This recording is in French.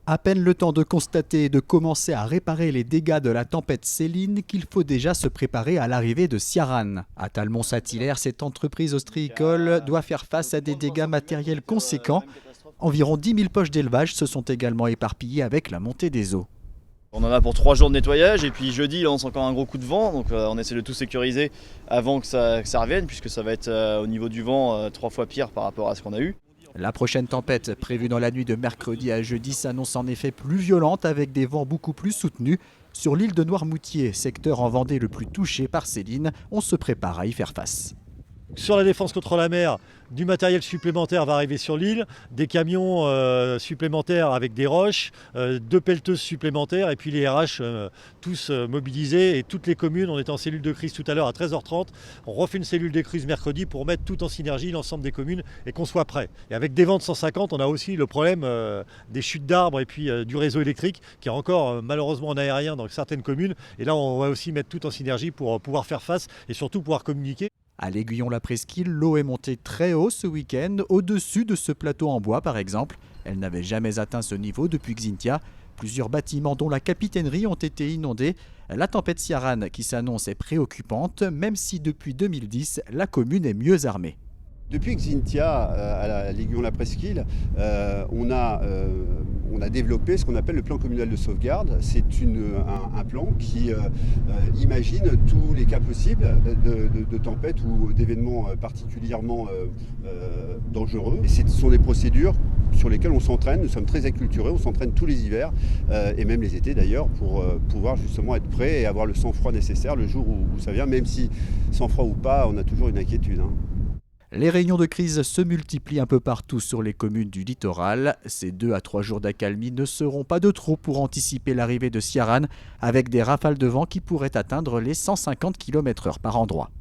À peine le temps de constater et de commencer à réparer les dégâts de la tempête Céline qu'il faut déjà se préparer à l'arrivée de Ciarán. À Talmont-Saint-Hilaire, cette entreprise ostréicole doit faire face à des dégâts matériels conséquents. Environ 10 000 poches d'élevage se sont également éparpillées avec la montée des eaux. On en a pour 3 jours de nettoyage et puis jeudi il lance encore un gros coup de vent, donc on essaie de tout sécuriser avant que ça revienne, puisque ça va être au niveau du vent 3 fois pire par rapport à ce qu'on a eu. La prochaine tempête, prévue dans la nuit de mercredi à jeudi, s'annonce en effet plus violente avec des vents beaucoup plus soutenus. Sur l'île de Noirmoutier, secteur en Vendée le plus touché par Céline, on se prépare à y faire face. Sur la défense contre la mer, du matériel supplémentaire va arriver sur l'île, des camions supplémentaires avec des roches, 2 pelleteuses supplémentaires et puis les RH tous mobilisés, et toutes les communes. On était en cellule de crise tout à l'heure à 13h30, on refait une cellule de crise mercredi pour mettre tout en synergie l'ensemble des communes et qu'on soit prêt. Et avec des vents de 150, on a aussi le problème des chutes d'arbres et puis du réseau électrique qui est encore malheureusement en aérien dans certaines communes, et là on va aussi mettre tout en synergie pour pouvoir faire face et surtout pouvoir communiquer. À l'Aiguillon-la-Presqu'île, l'eau est montée très haut ce week-end, au-dessus de ce plateau en bois par exemple. Elle n'avait jamais atteint ce niveau depuis Xynthia. Plusieurs bâtiments dont la capitainerie ont été inondés. La tempête Ciarán qui s'annonce est préoccupante, même si depuis 2010, la commune est mieux armée. Depuis Xynthia, à l'Aiguillon-la-Presqu'île, on a développé ce qu'on appelle le plan communal de sauvegarde. C'est un plan qui imagine tous les cas possibles de tempêtes ou d'événements particulièrement dangereux. Et ce sont des procédures sur lesquelles on s'entraîne. Nous sommes très acculturés, on s'entraîne tous les hivers et même les étés d'ailleurs, pour pouvoir justement être prêt et avoir le sang-froid nécessaire le jour où ça vient, même si sang-froid ou pas, on a toujours une inquiétude. Les réunions de crise se multiplient un peu partout sur les communes du littoral. Ces 2 à 3 jours d'accalmie ne seront pas de trop pour anticiper l'arrivée de Ciarán, avec des rafales de vent qui pourraient atteindre les 150 km/h par endroit.